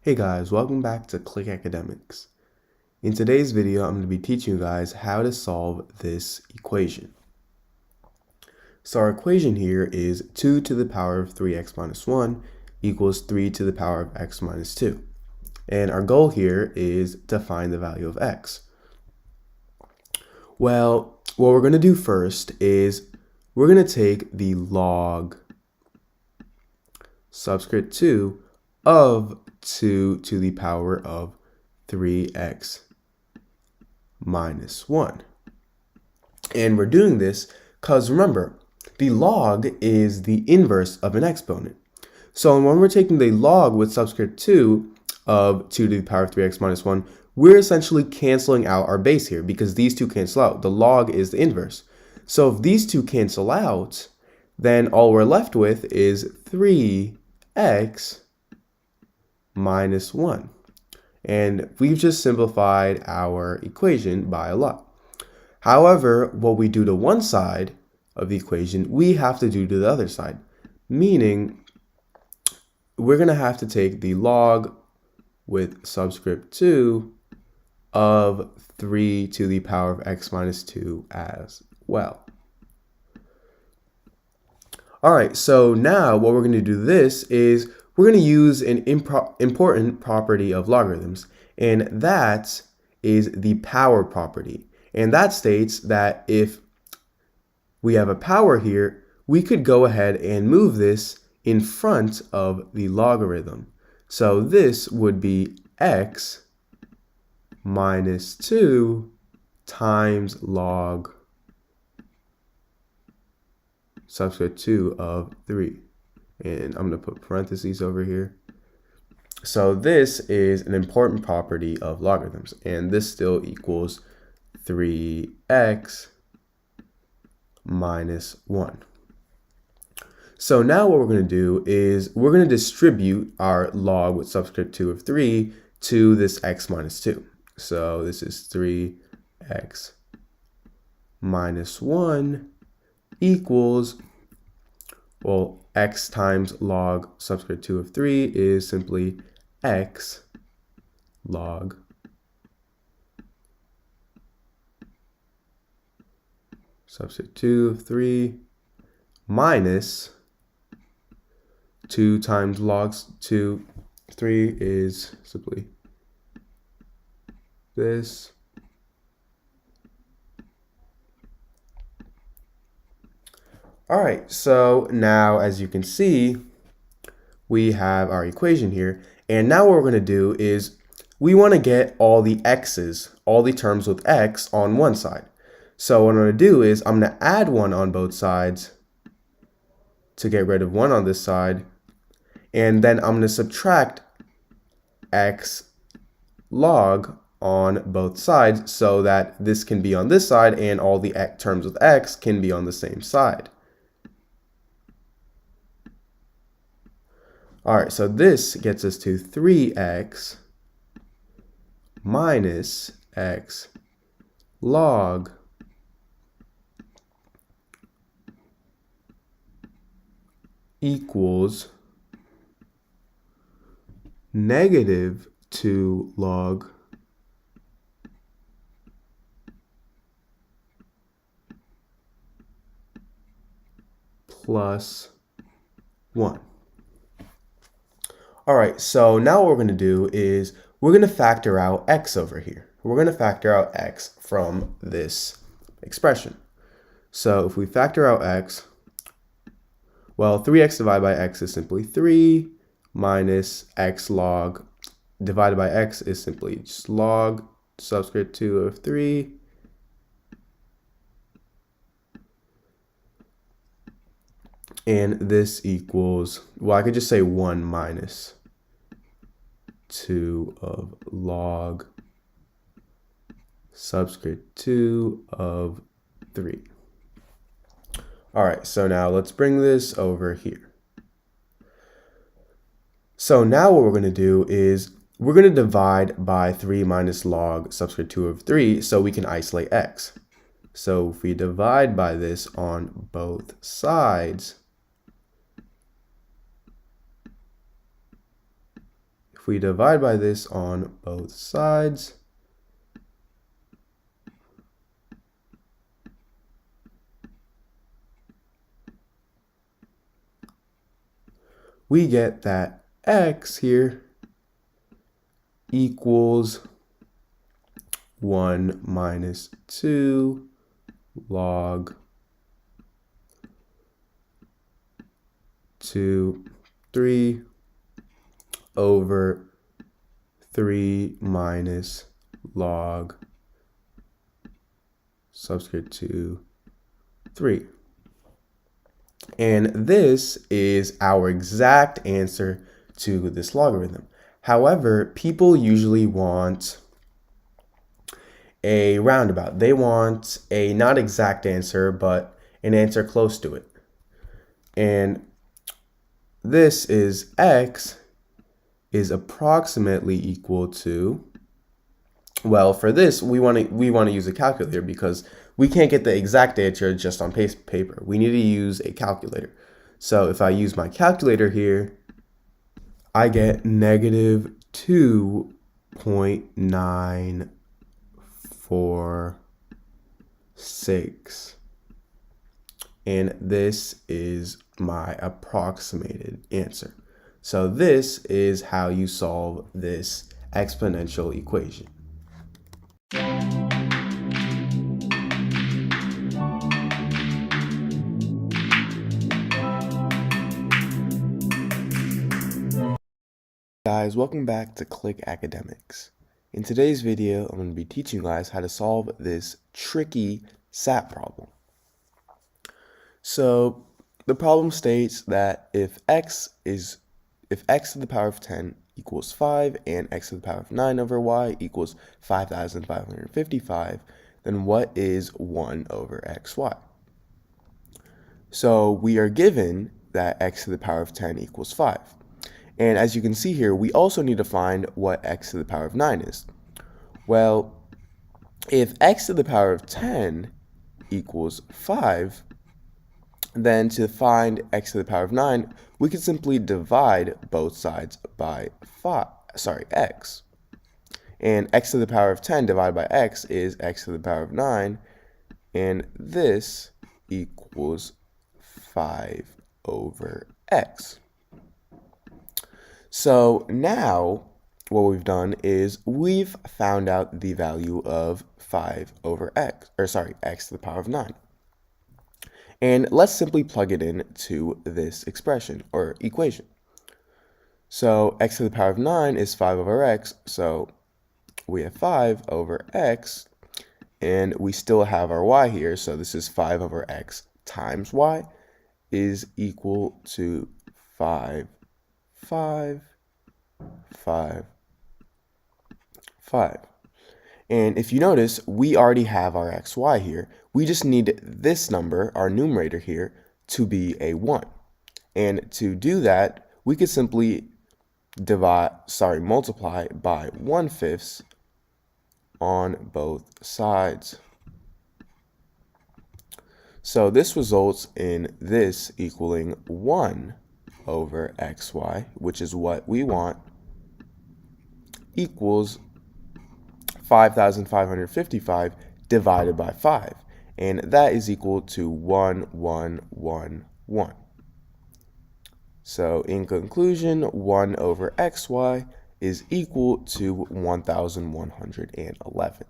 Hey guys, welcome back to Click Academics. In today's video, I'm going to be teaching you guys how to solve this equation. So our equation here is 2 to the power of 3x minus 1 equals 3 to the power of x minus 2. And our goal here is to find the value of x. Well, what we're going to do first is we're going to take the log subscript 2 of 2 to the power of 3x minus 1. And we're doing this because remember, the log is the inverse of an exponent. So when we're taking the log with subscript 2 of 2 to the power of 3x minus 1, we're essentially canceling out our base here because these two cancel out. The log is the inverse. So if these two cancel out, then all we're left with is 3x minus 1. And we've just simplified our equation by a lot. However, what we do to one side of the equation, we have to do to the other side. Meaning, we're going to have to take the log with subscript 2 of 3 to the power of x minus 2 as well. Alright, so now what we're going to do this is we're going to use an important property of logarithms, and that is the power property. And that states that if we have a power here, we could go ahead and move this in front of the logarithm. So this would be x minus 2 times log subscript 2 of 3. And I'm going to put parentheses over here. So this is an important property of logarithms, and this still equals 3x minus 1. So now what we're going to do is we're going to distribute our log with subscript 2 of 3 to this x minus 2. So this is 3x minus 1 equals, well, x times log subscript 2 of 3 is simply x log subscript 2 of 3 minus 2 times log 2 3 is simply this. Alright, so now as you can see, we have our equation here. And now what we're going to do is we want to get all the x's, all the terms with x on one side. So what I'm going to do is I'm going to add 1 on both sides to get rid of 1 on this side. And then I'm going to subtract x log on both sides so that this can be on this side and all the terms with x can be on the same side. Alright, so this gets us to 3x minus x log equals negative 2 log plus 1. Alright, so now what we're going to do is we're going to factor out x over here. We're going to factor out x from this expression. So if we factor out x, well, 3x divided by x is simply 3 minus x log divided by x is simply just log subscript 2 of 3 and this equals, well, I could just say 1 minus 2 of log subscript 2 of 3. All right, so now let's bring this over here. So now what we're going to do is we're going to divide by 3 minus log subscript 2 of 3 so we can isolate x. So if we divide by this on both sides, If we divide by this on both sides, we get that x here equals 1 minus 2 log 3 over 3 minus log subscript 2, 3. And this is our exact answer to this logarithm. However, people usually want a roundabout. They want a not exact answer, but an answer close to it. And this is x is approximately equal to, well, for this, we want to use a calculator because we can't get the exact answer just on paper. We need to use a calculator. So if I use my calculator here, I get negative 2.946. And this is my approximated answer. So this is how you solve this exponential equation. Guys, welcome back to Click Academics. In today's video, I'm going to be teaching you guys how to solve this tricky SAT problem. So the problem states that if x to the power of 10 equals 5 and x to the power of 9 over y equals 5,555, then what is 1 over xy? So we are given that x to the power of 10 equals 5. And as you can see here, we also need to find what x to the power of 9 is. Well, if x to the power of 10 equals 5, then to find x to the power of 9, we can simply divide both sides by x. And x to the power of 10 divided by x is x to the power of 9, and this equals 5 over x. So now what we've done is we've found out the value of 5 over x to the power of 9. And let's simply plug it in to this expression or equation. So x to the power of 9 is 5 over x, so we have 5 over x, and we still have our y here, so this is 5 over x times y is equal to 5, 5, 5, 5. And if you notice, we already have our xy here. We just need this number, our numerator here, to be a 1. And to do that, we could simply multiply by 1/5 on both sides. So this results in this equaling 1 over xy, which is what we want, equals 5,555 divided by 5, and that is equal to 1,111. So in conclusion, 1 over xy is equal to 1,111.